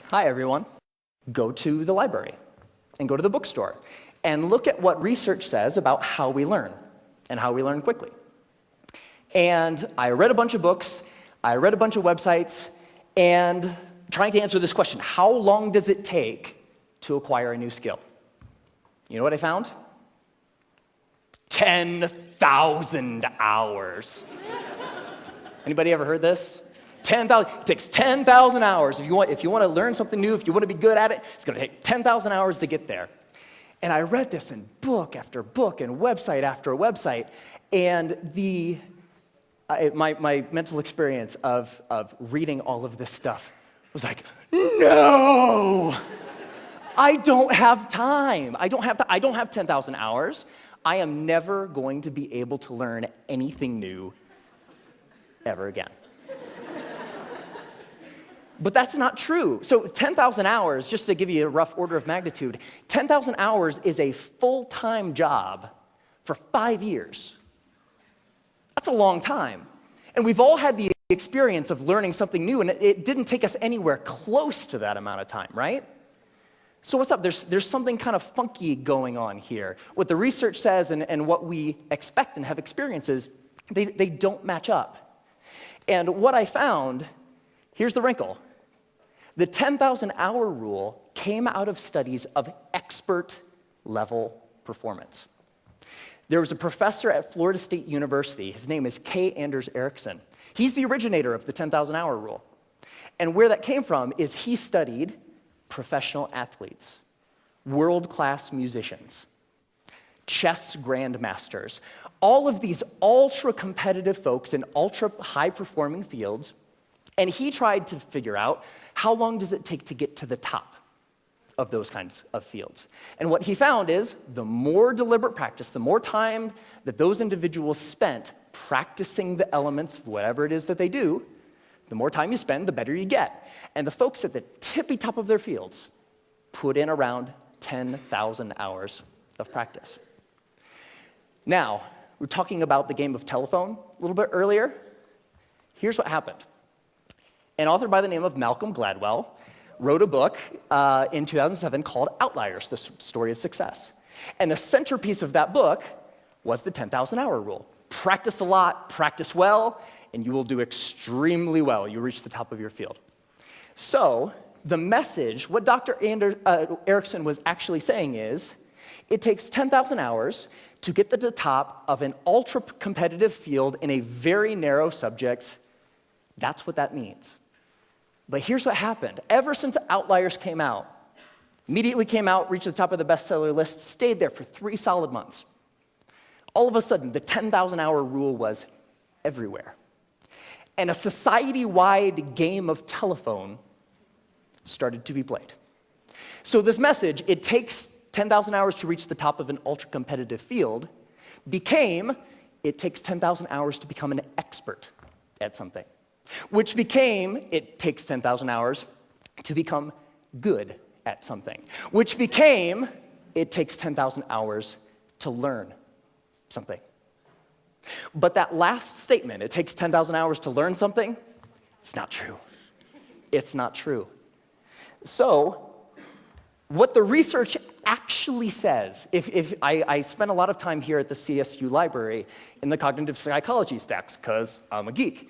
Hi, everyone. Go to the library and go to the bookstore and look at what research says about how we learn and how we learn quickly. And I read a bunch of books, I read a bunch of websites, and trying to answer this question, how long does it take to acquire a new skill? You know what I found? 10,000 hours. Anybody ever heard this? 10,000. It takes 10,000 hours. If you want to learn something new, if you want to be good at it, it's going to take 10,000 hours to get there. And I read this in book after book and website after website, and my mental experience of reading all of this stuff was like, no, I don't have time. I don't have 10,000 hours. I am never going to be able to learn anything new ever again. But that's not true. So 10,000 hours, just to give you a rough order of magnitude, 10,000 hours is a full-time job for 5 years. That's a long time. And we've all had the experience of learning something new, and it didn't take us anywhere close to that amount of time, right? So what's up? There's something kind of funky going on here. What the research says and what we expect and have experiences, they don't match up. And what I found, here's the wrinkle. The 10,000 hour rule came out of studies of expert level performance. There was a professor at Florida State University. His name is K. Anders Ericsson. He's the originator of the 10,000 hour rule. And where that came from is he studied professional athletes, world-class musicians, chess grandmasters, all of these ultra-competitive folks in ultra-high-performing fields, and he tried to figure out how long does it take to get to the top of those kinds of fields. And what he found is the more deliberate practice, the more time that those individuals spent practicing the elements of whatever it is that they do, the more time you spend, the better you get. And the folks at the tippy top of their fields put in around 10,000 hours of practice. Now, we were talking about the game of telephone a little bit earlier. Here's what happened. An author by the name of Malcolm Gladwell wrote a book in 2007 called Outliers, the Story of Success. And the centerpiece of that book was the 10,000 hour rule. Practice a lot, practice well, and you will do extremely well. You reach the top of your field. So the message, what Dr. Ericsson was actually saying is, it takes 10,000 hours to get to the top of an ultra-competitive field in a very narrow subject. That's what that means. But here's what happened. Ever since Outliers came out, immediately came out, reached the top of the bestseller list, stayed there for 3 solid months. All of a sudden, the 10,000 hour rule was everywhere. And a society-wide game of telephone started to be played. So this message, it takes 10,000 hours to reach the top of an ultra-competitive field, became, it takes 10,000 hours to become an expert at something. Which became, it takes 10,000 hours to become good at something. Which became, it takes 10,000 hours to learn something. But that last statement, it takes 10,000 hours to learn something, it's not true. It's not true. So, what the research actually says, if I spent a lot of time here at the CSU library in the cognitive psychology stacks, because I'm a geek.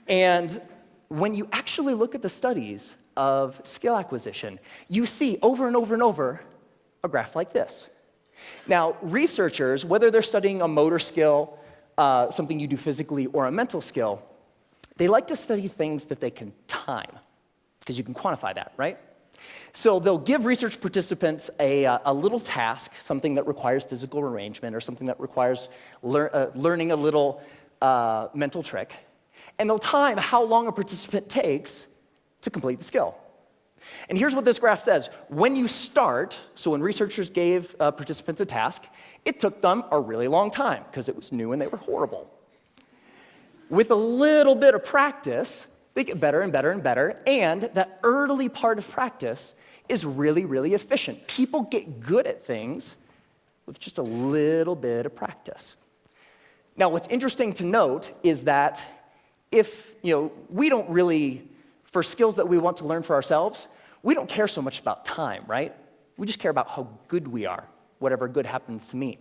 And when you actually look at the studies of skill acquisition, you see over and over and over a graph like this. Now, researchers, whether they're studying a motor skill, something you do physically, or a mental skill, they like to study things that they can time, because you can quantify that, right? So they'll give research participants a little task, something that requires physical arrangement or something that requires learning a little mental trick, and they'll time how long a participant takes to complete the skill. And here's what this graph says. When you start, so when researchers gave participants a task, it took them a really long time because it was new and they were horrible. With a little bit of practice, they get better and better and better, and that early part of practice is really, really efficient. People get good at things with just a little bit of practice. Now, what's interesting to note is that if, we don't really, for skills that we want to learn for ourselves, we don't care so much about time, right? We just care about how good we are, whatever good happens to mean.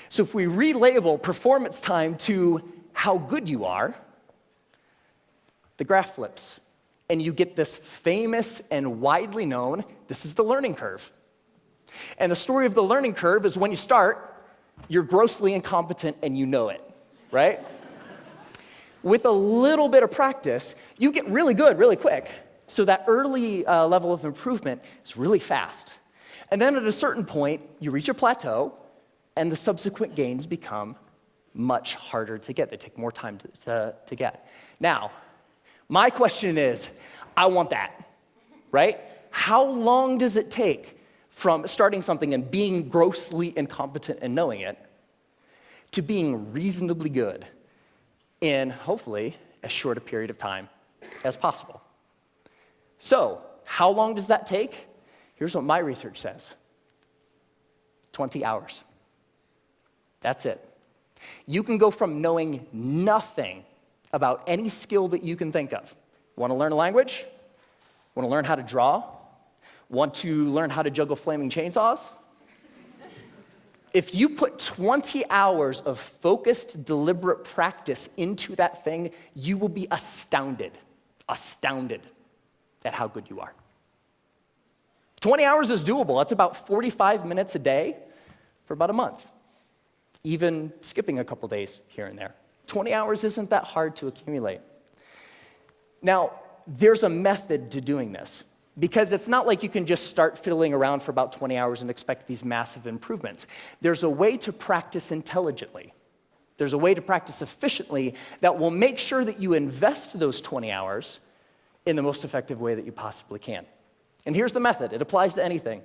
So if we relabel performance time to how good you are, the graph flips, and you get this famous and widely known, this is the learning curve. And the story of the learning curve is when you start, you're grossly incompetent and you know it, right? With a little bit of practice, you get really good really quick. So that early level of improvement is really fast. And then at a certain point, you reach a plateau, and the subsequent gains become much harder to get. They take more time to get. Now, my question is, I want that, right? How long does it take from starting something and being grossly incompetent and knowing it to being reasonably good in, hopefully, as short a period of time as possible? So, how long does that take? Here's what my research says. 20 hours. That's it. You can go from knowing nothing about any skill that you can think of. Want to learn a language? Want to learn how to draw? Want to learn how to juggle flaming chainsaws? If you put 20 hours of focused, deliberate practice into that thing, you will be astounded at how good you are. 20 hours is doable. That's about 45 minutes a day for about a month, even skipping a couple days here and there. 20 hours isn't that hard to accumulate. Now, there's a method to doing this, because it's not like you can just start fiddling around for about 20 hours and expect these massive improvements. There's a way to practice intelligently. There's a way to practice efficiently that will make sure that you invest those 20 hours in the most effective way that you possibly can. And here's the method. It applies to anything.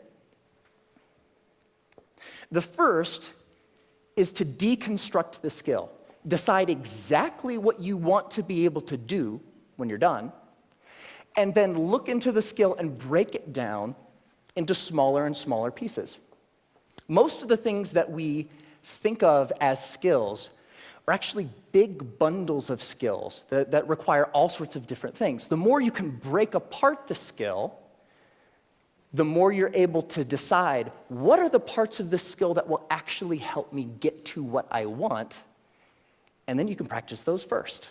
The first is to deconstruct the skill. Decide exactly what you want to be able to do when you're done, and then look into the skill and break it down into smaller and smaller pieces. Most of the things that we think of as skills are actually big bundles of skills that require all sorts of different things. The more you can break apart the skill, the more you're able to decide what are the parts of this skill that will actually help me get to what I want, and then you can practice those first.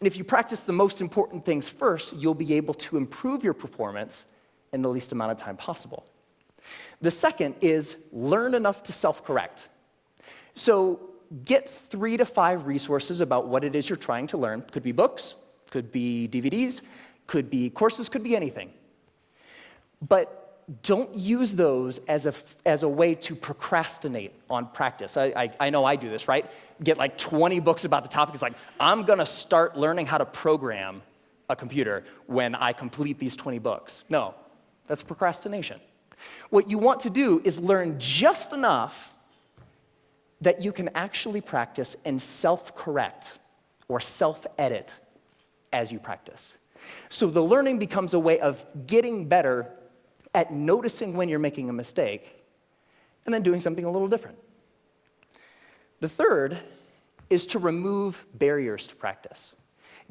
And if you practice the most important things first, you'll be able to improve your performance in the least amount of time possible. The second is learn enough to self-correct. So get 3 to 5 resources about what it is you're trying to learn. Could be books, could be DVDs, could be courses, could be anything. But don't use those as a way to procrastinate on practice. I know I do this, right? Get like 20 books about the topic. It's like, I'm going to start learning how to program a computer when I complete these 20 books. No, that's procrastination. What you want to do is learn just enough that you can actually practice and self-correct or self-edit as you practice. So the learning becomes a way of getting better at noticing when you're making a mistake and then doing something a little different. The third is to remove barriers to practice.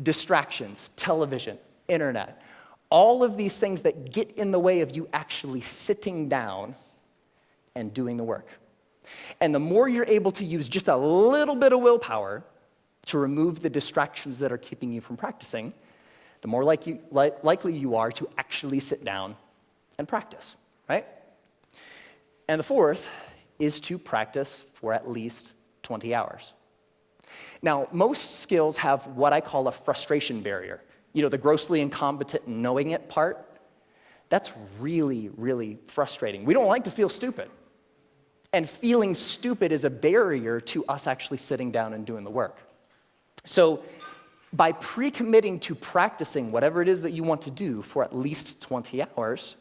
Distractions, television, internet, all of these things that get in the way of you actually sitting down and doing the work. And the more you're able to use just a little bit of willpower to remove the distractions that are keeping you from practicing, the more likely you are to actually sit down and practice, right? And the fourth is to practice for at least 20 hours. Now, most skills have what I call a frustration barrier. You know, the grossly incompetent knowing it part. That's really, really frustrating. We don't like to feel stupid. And feeling stupid is a barrier to us actually sitting down and doing the work. So by pre-committing to practicing whatever it is that you want to do for at least 20 hours,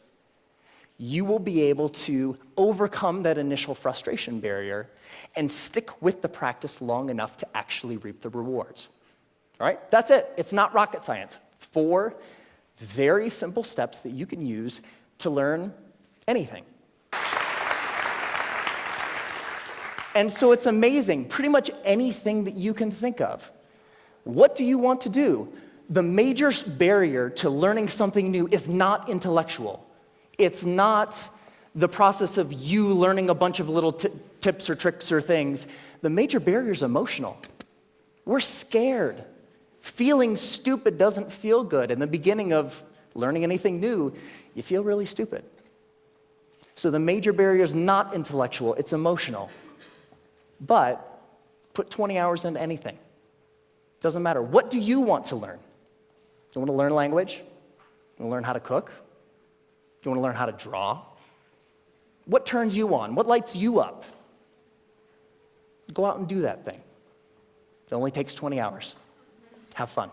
you will be able to overcome that initial frustration barrier and stick with the practice long enough to actually reap the rewards. All right? That's it. It's not rocket science. 4 very simple steps that you can use to learn anything. And so it's amazing, pretty much anything that you can think of. What do you want to do? The major barrier to learning something new is not intellectual. It's not the process of you learning a bunch of little tips or tricks or things. The major barrier is emotional. We're scared. Feeling stupid doesn't feel good. In the beginning of learning anything new, you feel really stupid. So the major barrier is not intellectual, it's emotional. But put 20 hours into anything. Doesn't matter. What do you want to learn? Do you want to learn language? Do you want to learn how to cook? Do you want to learn how to draw? What turns you on? What lights you up? Go out and do that thing. It only takes 20 hours. Have fun.